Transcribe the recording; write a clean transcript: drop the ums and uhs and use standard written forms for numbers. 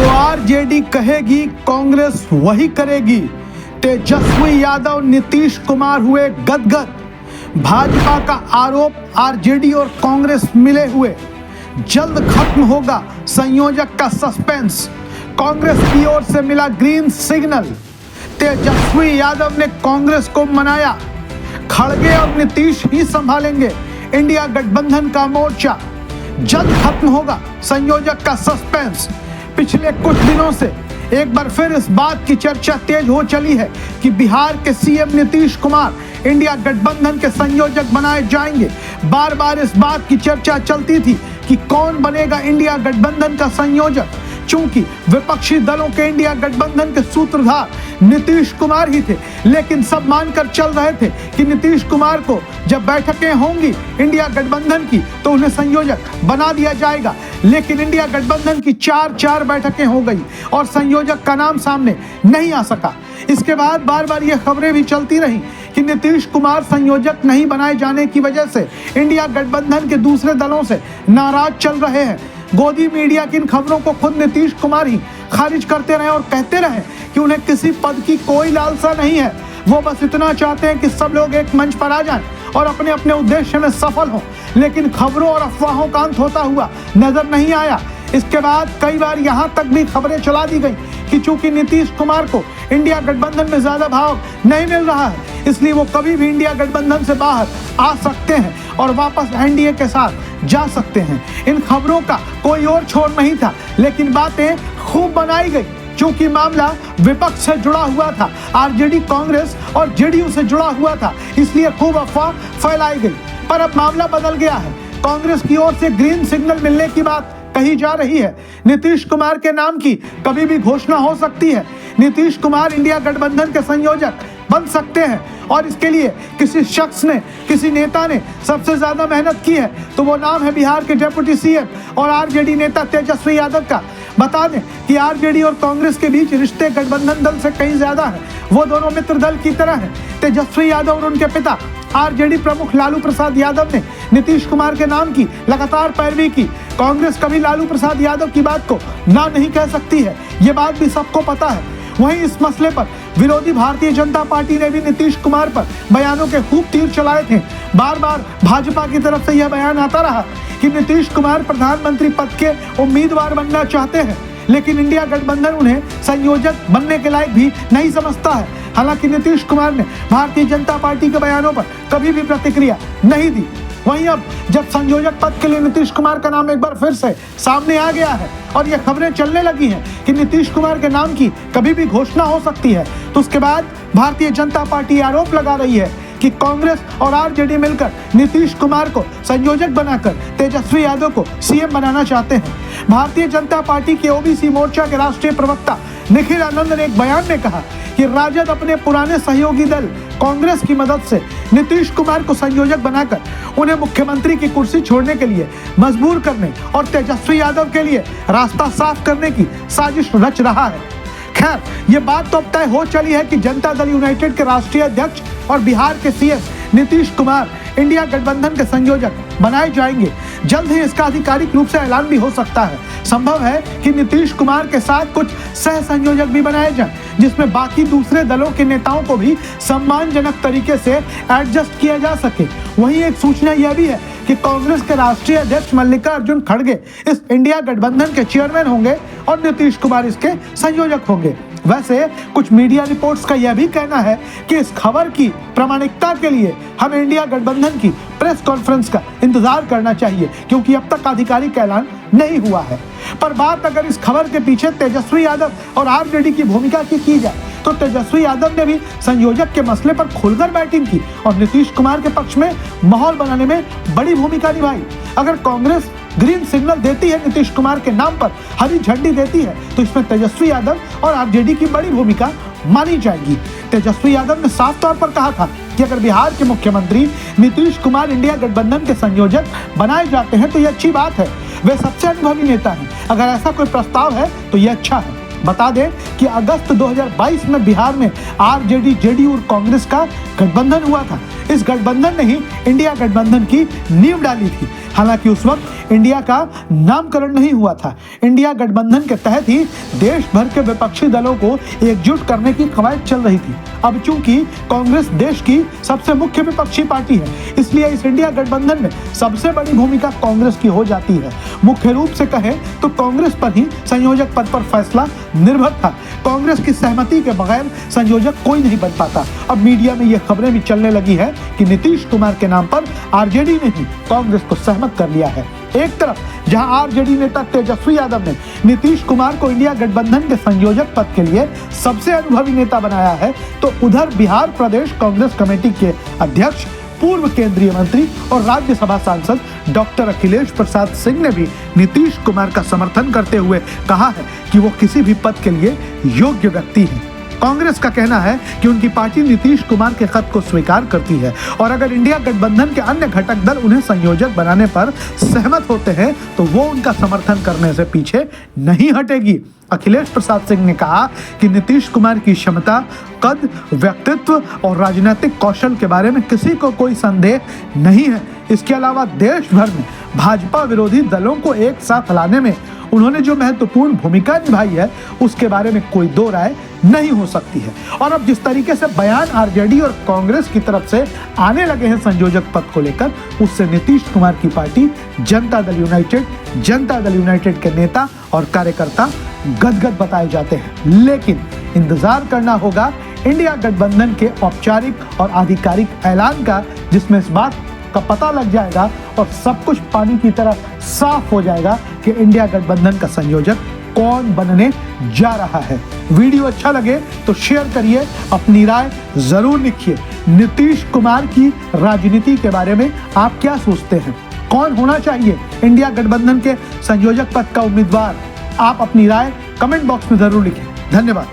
जो आरजेडी कहेगी कांग्रेस वही करेगी। तेजस्वी यादव नीतीश कुमार हुए गदगद। भाजपा का आरोप आरजेडी और कांग्रेस मिले हुए। जल्द खत्म होगा संयोजक का सस्पेंस। कांग्रेस की ओर से मिला ग्रीन सिग्नल। तेजस्वी यादव ने कांग्रेस को मनाया। खड़गे और नीतीश ही संभालेंगे इंडिया गठबंधन का मोर्चा। जल्द खत्म होगा संयोजक का सस्पेंस। पिछले कुछ दिनों से एक बार फिर इस बात की चर्चा तेज हो चली है कि बिहार के सीएम नीतीश कुमार इंडिया गठबंधन के संयोजक बनाए जाएंगे। बार बार इस बात की चर्चा चलती थी कि कौन बनेगा इंडिया गठबंधन का संयोजक, चूंकि विपक्षी दलों के इंडिया गठबंधन के सूत्रधार नीतीश कुमार ही थे। लेकिन सब मानकर चल रहे थे कि नीतीश कुमार को जब बैठकें होंगी इंडिया गठबंधन की तो उन्हें संयोजक बना दिया जाएगा। लेकिन इंडिया गठबंधन की चार बैठकें हो गई और संयोजक का नाम सामने नहीं आ सका। इसके बाद बार बार ये खबरें भी चलती रही कि नीतीश कुमार संयोजक नहीं बनाए जाने की वजह से इंडिया गठबंधन के दूसरे दलों से नाराज चल रहे हैं। गोदी मीडिया की इन खबरों को खुद नीतीश कुमार ही खारिज करते रहे और कहते रहे कि उन्हें किसी पद की कोई लालसा नहीं है। वो बस इतना चाहते हैं कि सब लोग एक मंच पर आ जाएं और अपने अपने उद्देश्य में सफल हों। लेकिन खबरों और अफवाहों का अंत होता हुआ नजर नहीं आया। इसके बाद कई बार यहां तक भी खबरें चला दी गई कि चूंकि नीतीश कुमार को इंडिया गठबंधन में ज्यादा भाव नहीं मिल रहा है, इसलिए वो कभी भी इंडिया गठबंधन से बाहर आ सकते हैं और वापस एनडीए के साथ जा सकते हैं। इन खबरों का कोई और छोर नहीं था, लेकिन बातें खूब बनाई गई। चूंकि मामला विपक्ष से जुड़ा हुआ था, आरजेडी कांग्रेस और जेडीयू से जुड़ा हुआ था, इसलिए खूब अफवाह फैलाई गई। पर अब मामला बदल गया है। कांग्रेस की ओर से ग्रीन सिग्नल मिलने की बात कही जा रही है। नीतीश कुमार के नाम की कभी भी घोषणा हो सकती है। नीतीश कुमार इंडिया गठबंधन के संयोजक बन सकते हैं और इसके लिए किसी शख्स ने, किसी नेता ने सबसे ज्यादा मेहनत की है तो वो नाम है बिहार के डिप्टी सीएम और आरजेडी नेता तेजस्वी यादव का। बता दें कि आरजेडी और कांग्रेस के बीच रिश्ते गठबंधन दल से कहीं ज्यादा है। वो दोनों मित्र दल की तरह हैं। तेजस्वी यादव और उनके पिता आरजेडी प्रमुख लालू प्रसाद यादव ने नीतीश कुमार के नाम की लगातार पैरवी की। कांग्रेस कभी लालू प्रसाद यादव की बात को ना नहीं कह सकती है, ये बात भी सबको पता है। वहीं इस मसले पर विरोधी भारतीय जनता पार्टी ने भी नीतीश कुमार पर बयानों के खूब तीर चलाए थे। बार बार भाजपा की तरफ से यह बयान आता रहा कि नीतीश कुमार प्रधानमंत्री पद के उम्मीदवार बनना चाहते हैं, लेकिन इंडिया गठबंधन उन्हें संयोजक बनने के लायक भी नहीं समझता है। हालांकि नीतीश कुमार ने भारतीय जनता पार्टी के बयानों पर कभी भी प्रतिक्रिया नहीं दी। वहीं अब जब संयोजक पद के लिए नीतीश कुमार का नाम एक बार फिर से सामने आ गया है और ये खबरें चलने लगी हैं कि नीतीश कुमार के नाम की कभी भी घोषणा हो सकती है, तो उसके बाद भारतीय जनता पार्टी आरोप लगा रही है कि कांग्रेस और आरजेडी मिलकर नीतीश कुमार को संयोजक बनाकर तेजस्वी यादव को सीएम बनाना चाहते हैं। भारतीय जनता पार्टी के ओबीसी मोर्चा के राष्ट्रीय प्रवक्ता निखिल आनंद ने एक बयान में कहा कि राजद अपने पुराने सहयोगी दल कांग्रेस की मदद से नीतीश कुमार को संयोजक बनाकर उन्हें मुख्यमंत्री की कुर्सी छोड़ने के लिए मजबूर करने और तेजस्वी यादव के लिए रास्ता साफ करने की साजिश रच रहा है। खैर, ये बात तो अब तय हो चली है कि जनता दल यूनाइटेड के राष्ट्रीय अध्यक्ष और बिहार के सीएम नीतीश कुमार इंडिया गठबंधन के संयोजक बनाए जाएंगे। जल्द ही इसका आधिकारिक रूप से ऐलान भी हो सकता है। संभव है कि नीतीश कुमार के साथ कुछ सह संयोजक भी बनाए जाएं, जिसमें बाकी दूसरे दलों के नेताओं को भी सम्मानजनक तरीके से एडजस्ट किया जा सके। वहीं एक सूचना यह भी है कि कांग्रेस के राष्ट्रीय अध्यक्ष मल्लिकार्जुन खड़गे इस इंडिया गठबंधन के चेयरमैन होंगे और नीतीश कुमार इसके संयोजक होंगे। वैसे कुछ मीडिया रिपोर्ट्स का यह भी कहना है कि इस खबर की प्रामाणिकता के लिए हमें इंडिया गठबंधन की प्रेस कॉन्फ्रेंस का इंतजार करना चाहिए, क्योंकि अब तक आधिकारिक ऐलान नहीं हुआ है। पर बात अगर इस खबर के पीछे तेजस्वी यादव और आरजेडी की भूमिका की जाए तो तेजस्वी यादव ने भी संयोजक के मसले पर खुलकर बैटिंग की और नीतीश कुमार के पक्ष में माहौल बनाने में बड़ी भूमिका निभाई। अगर कांग्रेस ग्रीन सिग्नल देती है, नीतीश कुमार के नाम पर हरी झंडी देती है, तो इसमें तेजस्वी यादव और आरजेडी की बड़ी भूमिका मानी जाएगी। तेजस्वी यादव ने साफ तौर पर कहा था कि अगर बिहार के मुख्यमंत्री नीतीश कुमार इंडिया गठबंधन के संयोजक बनाए जाते हैं तो ये अच्छी बात है। वे सबसे अनुभवी नेता हैं। अगर ऐसा कोई प्रस्ताव है तो ये अच्छा है। बता दें कि अगस्त 2022 में बिहार में आरजेडी, जेडीयू और कांग्रेस का गठबंधन हुआ था। इस गठबंधन ने ही इंडिया गठबंधन की नींव डाली थी। हालांकि उस वक्त इंडिया का नामकरण नहीं हुआ था। इंडिया गठबंधन के तहत ही देश भर के विपक्षी दलों को एकजुट करने की कवायद चल रही थी। अब चूंकि कांग्रेस देश की सबसे मुख्य विपक्षी पार्टी है, इसलिए इस इंडिया गठबंधन में सबसे बड़ी भूमिका कांग्रेस की हो जाती है। मुख्य रूप से कहें तो कांग्रेस पर ही संयोजक पद पर फैसला निर्भर था। कांग्रेस की सहमति के बगैर संयोजक कोई नहीं बन पाता। अब मीडिया में यह खबरें भी चलने लगी है कि नीतीश कुमार के नाम पर आरजेडी ने ही कांग्रेस को सहमत कर लिया है। एक तरफ जहां आरजेडी नेता तेजस्वी यादव ने नीतीश कुमार को इंडिया गठबंधन के संयोजक पद के लिए सबसे अनुभवी नेता बनाया है, तो उधर बिहार प्रदेश कांग्रेस कमेटी के अध्यक्ष, पूर्व केंद्रीय मंत्री और राज्यसभा सांसद डॉक्टर अखिलेश प्रसाद सिंह ने भी नीतीश कुमार का समर्थन करते हुए कहा है कि वो किसी भी पद के लिए योग्य व्यक्ति हैं। कांग्रेस का कहना है कि उनकी पार्टी नीतीश कुमार के खत को स्वीकार करती है और अगर इंडिया गठबंधन के अन्य घटक दल उन्हें संयोजक बनाने पर सहमत होते हैं तो वो उनका समर्थन करने से पीछे नहीं हटेगी। अखिलेश प्रसाद सिंह ने कहा कि नीतीश कुमार की क्षमता, कद, व्यक्तित्व और राजनीतिक कौशल के बारे में किसी को कोई संदेह नहीं है। इसके अलावा देश भर में भाजपा विरोधी दलों को एक साथ लाने में उन्होंने जो महत्वपूर्ण भूमिका निभाई है, उसके बारे में कोई दो राय नहीं हो सकती है। और अब जिस तरीके से बयान आरजेडी और कांग्रेस की तरफ से आने लगे हैं संयोजक पद को लेकर, उससे नीतीश कुमार की पार्टी जनता दल यूनाइटेड के नेता और कार्यकर्ता गदगद बताए जाते हैं। लेकिन इंतजार करना होगा इंडिया गठबंधन के औपचारिक और आधिकारिक ऐलान का, जिसमें इस बात का पता लग जाएगा और सब कुछ पानी की तरह साफ हो जाएगा कि इंडिया गठबंधन का संयोजक कौन बनने जा रहा है। वीडियो अच्छा लगे तो शेयर करिए, अपनी राय जरूर लिखिए। नीतीश कुमार की राजनीति के बारे में आप क्या सोचते हैं? कौन होना चाहिए इंडिया गठबंधन के संयोजक पद का उम्मीदवार? आप अपनी राय कमेंट बॉक्स में जरूर लिखें। धन्यवाद।